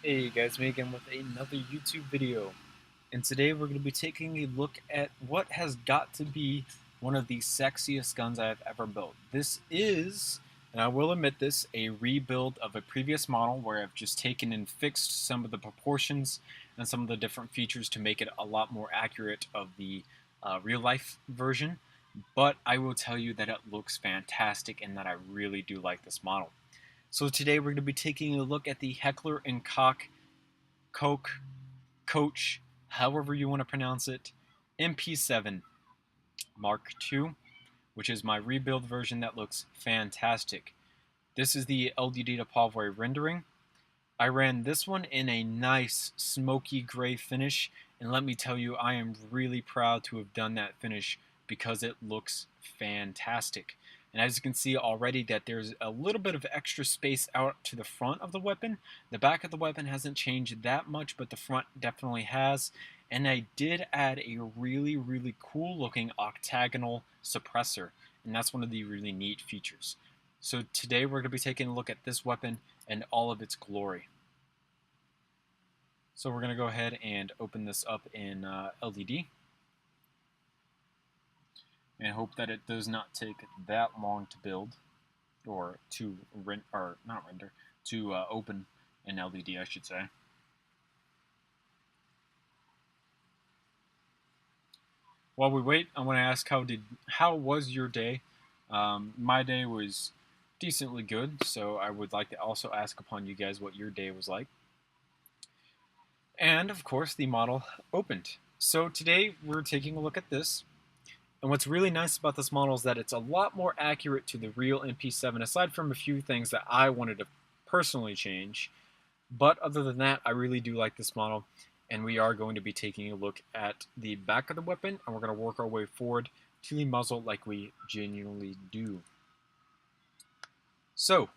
Hey guys, me again with another YouTube video. And today we're going to be taking a look at what has got to be one of the sexiest guns I have ever built. This is, and I will admit this, a rebuild of a previous model where I've just taken and fixed some of the proportions and some of the different features to make it a lot more accurate of the real life version. But I will tell you that it looks fantastic and that I really do like this model. So today we're going to be taking a look at the Heckler & Koch, Coach, however you want to pronounce it, MP7 Mark II, which is my rebuild version that looks fantastic. This is the LDD to Polyvoid rendering. I ran this one in a nice smoky gray finish, and let me tell you, I am really proud to have done that finish because it looks fantastic. And as you can see already that there's a little bit of extra space out to the front of the weapon. The back of the weapon hasn't changed that much, but the front definitely has. And I did add a really cool looking octagonal suppressor, and that's one of the really neat features. So today we're going to be taking a look at this weapon and all of its glory. So we're going to go ahead and open this up in LDD and hope that it does not take that long to build or to open in LDD, I should say. While we wait, I want to ask how was your day? My day was decently good, so I would like to also ask upon you guys what your day was like. And of course, the model opened. So today we're taking a look at this. And what's really nice about this model is that it's a lot more accurate to the real MP7, aside from a few things that I wanted to personally change. But other than that, I really do like this model. And we are going to be taking a look at the back of the weapon, and we're going to work our way forward to the muzzle like we genuinely do. So,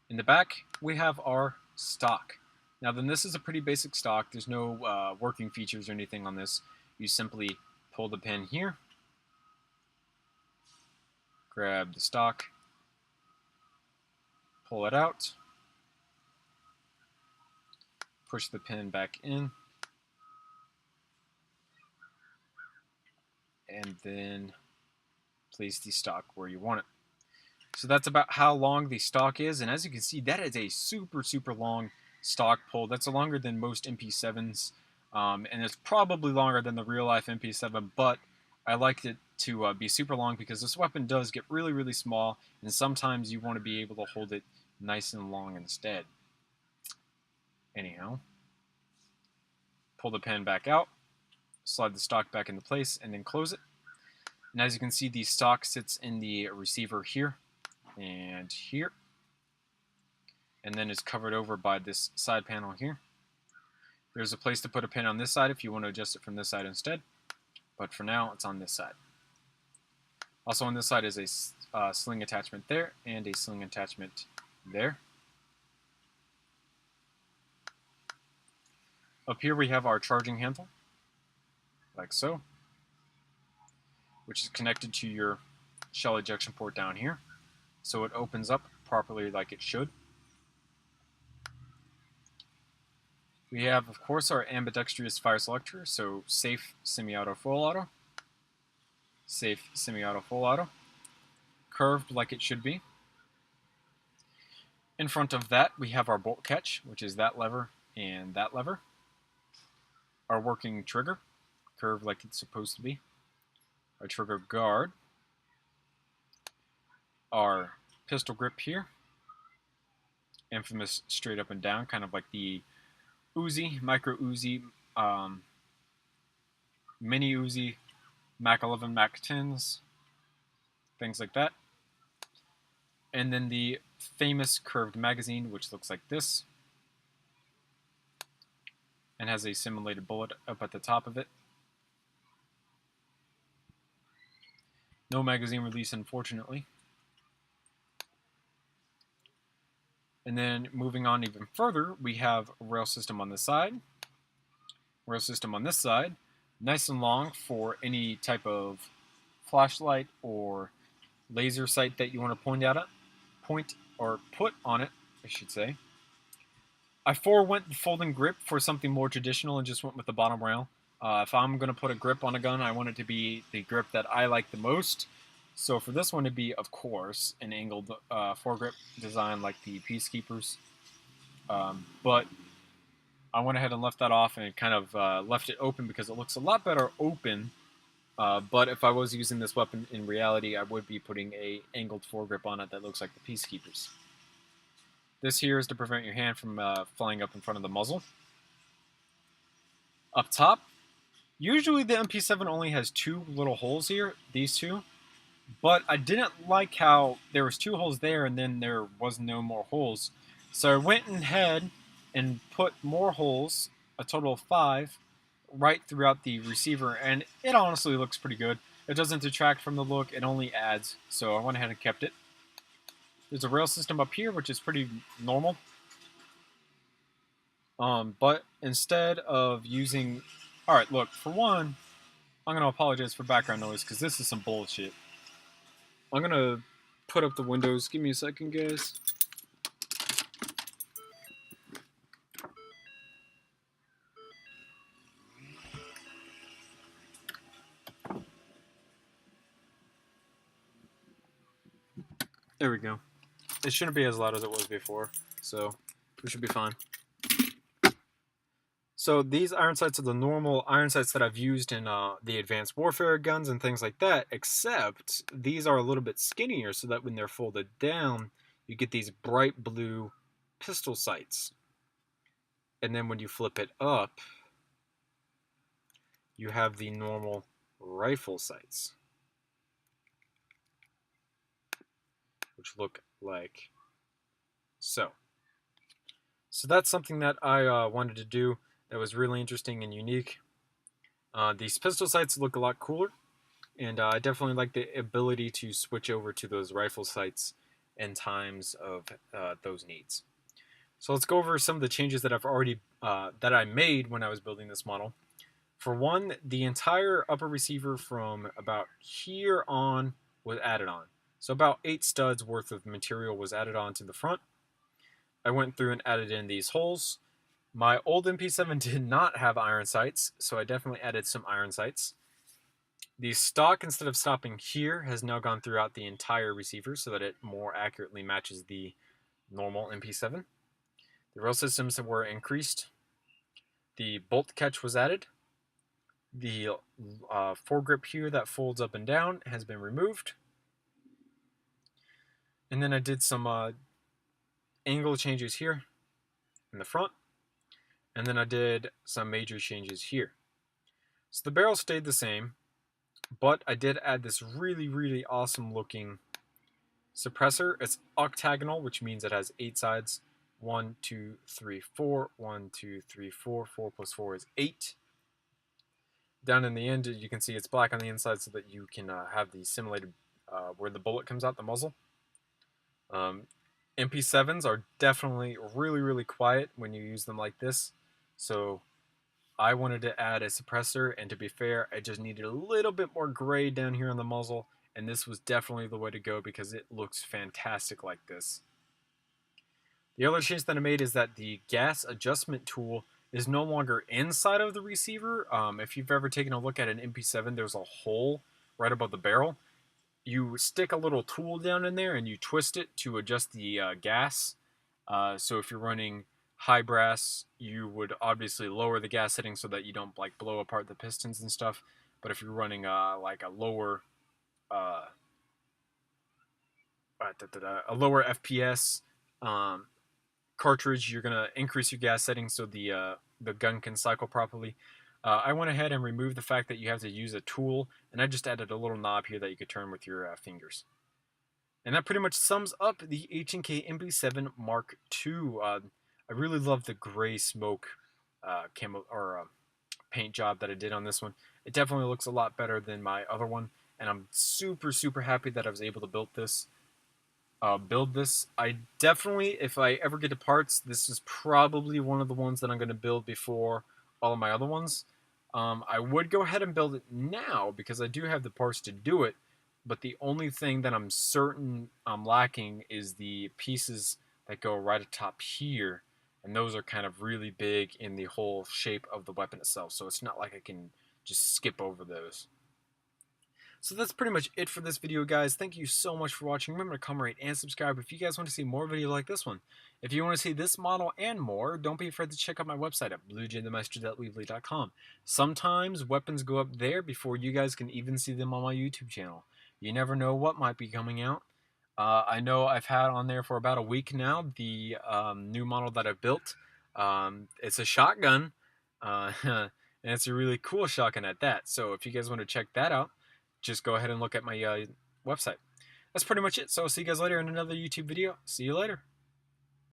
in the back, we have our stock. Now then, this is a pretty basic stock. There's no working features or anything on this. You simply pull the pin here, grab the stock, pull it out, push the pin back in, and then place the stock where you want it. So that's about how long the stock is, and as you can see, that is a super long stock pull. That's longer than most MP7s, and it's probably longer than the real life MP7, but I liked it to be super long because this weapon does get really small, and sometimes you want to be able to hold it nice and long instead. Anyhow, pull the pin back out, slide the stock back into place, and then close it. And as you can see, the stock sits in the receiver here and here, and then is covered over by this side panel here. There's a place to put a pin on this side if you want to adjust it from this side instead, but for now it's on this side. Also on this side is a sling attachment there and a sling attachment there. Up here we have our charging handle, like so, which is connected to your shell ejection port down here, so it opens up properly like it should. We have, of course, our ambidextrous fire selector, so safe, semi-auto, full auto. Safe, semi-auto, full auto. Curved like it should be. In front of that, we have our bolt catch, which is that lever and that lever. Our working trigger, curved like it's supposed to be. Our trigger guard. Our pistol grip here. Infamous straight up and down, kind of like the Uzi, micro Uzi, mini Uzi, Mac 11, Mac 10s, things like that. And then the famous curved magazine, which looks like this, and has a simulated bullet up at the top of it. No magazine release, unfortunately. And then moving on even further, we have a rail system on this side, rail system on this side, nice and long for any type of flashlight or laser sight that you want to point or put on it, I should say. I forewent the folding grip for something more traditional and just went with the bottom rail. If I'm going to put a grip on a gun, I want it to be the grip that I like the most. So for this one, it'd be, of course, an angled foregrip design like the Peacekeepers. But I went ahead and left that off and kind of left it open because it looks a lot better open. But if I was using this weapon in reality, I would be putting a angled foregrip on it that looks like the Peacekeepers. This here is to prevent your hand from flying up in front of the muzzle. Up top, usually the MP7 only has two little holes here, these two. But I didn't like how there was two holes there and then there was no more holes. So I went ahead and put more holes, a total of 5, right throughout the receiver, and it honestly looks pretty good. It doesn't detract from the look, it only adds, so I went ahead and kept it. There's a rail system up here, which is pretty normal. But instead of using... Alright, look, for one, I'm going to apologize for background noise, because this is some bullshit. I'm going to put up the windows. Give me a second, guys. There we go. It shouldn't be as loud as it was before, so we should be fine. So these iron sights are the normal iron sights that I've used in the advanced warfare guns and things like that, except these are a little bit skinnier so that when they're folded down, you get these bright blue pistol sights. And then when you flip it up, you have the normal rifle sights, which look like so. So that's something that I wanted to do that was really interesting and unique. These pistol sights look a lot cooler, and I definitely like the ability to switch over to those rifle sights in times of those needs. So let's go over some of the changes that I've already that I made when I was building this model. For one, the entire upper receiver from about here on was added on. So about 8 studs worth of material was added on to the front. I went through and added in these holes. My old MP7 did not have iron sights, so I definitely added some iron sights. The stock, instead of stopping here, has now gone throughout the entire receiver so that it more accurately matches the normal MP7. The rail systems were increased. The bolt catch was added. The foregrip here that folds up and down has been removed. And then I did some angle changes here in the front. And then I did some major changes here. So the barrel stayed the same, but I did add this really, really awesome looking suppressor. It's octagonal, which means it has 8 sides. 1, 2, 3, 4. 1, 2, 3, 4. 4 plus 4 is 8. Down in the end, you can see it's black on the inside so that you can have the simulated where the bullet comes out the muzzle. MP7s are definitely really, really quiet when you use them like this. So I wanted to add a suppressor, and to be fair, I just needed a little bit more gray down here on the muzzle, and this was definitely the way to go because it looks fantastic like this. The other change that I made is that the gas adjustment tool is no longer inside of the receiver. If you've ever taken a look at an MP7, there's a hole right above the barrel. You stick a little tool down in there and you twist it to adjust the gas. So if you're running high brass, you would obviously lower the gas setting so that you don't like blow apart the pistons and stuff. But if you're running like a lower FPS cartridge, you're gonna increase your gas settings so the gun can cycle properly. I went ahead and removed the fact that you have to use a tool, and I just added a little knob here that you could turn with your fingers. And that pretty much sums up the H&K MP7 Mark II. I really love the gray smoke camo or paint job that I did on this one. It definitely looks a lot better than my other one, and I'm super, super happy that I was able to build this. I definitely, if I ever get to parts, this is probably one of the ones that I'm going to build before all of my other ones. I would go ahead and build it now because I do have the parts to do it, but the only thing that I'm certain I'm lacking is the pieces that go right atop here. and those are kind of really big in the whole shape of the weapon itself, so it's not like I can just skip over those. So that's pretty much it for this video, guys. Thank you so much for watching. Remember to comment, rate, and subscribe if you guys want to see more videos like this one. If you want to see this model and more, don't be afraid to check out my website at bluejaythemeister.weebly.com. Sometimes weapons go up there before you guys can even see them on my YouTube channel. You never know what might be coming out. I know I've had on there for about a week now the new model that I built. It's a shotgun, and it's a really cool shotgun at that. So if you guys want to check that out, just go ahead and look at my website. That's pretty much it. So I'll see you guys later in another YouTube video. See you later.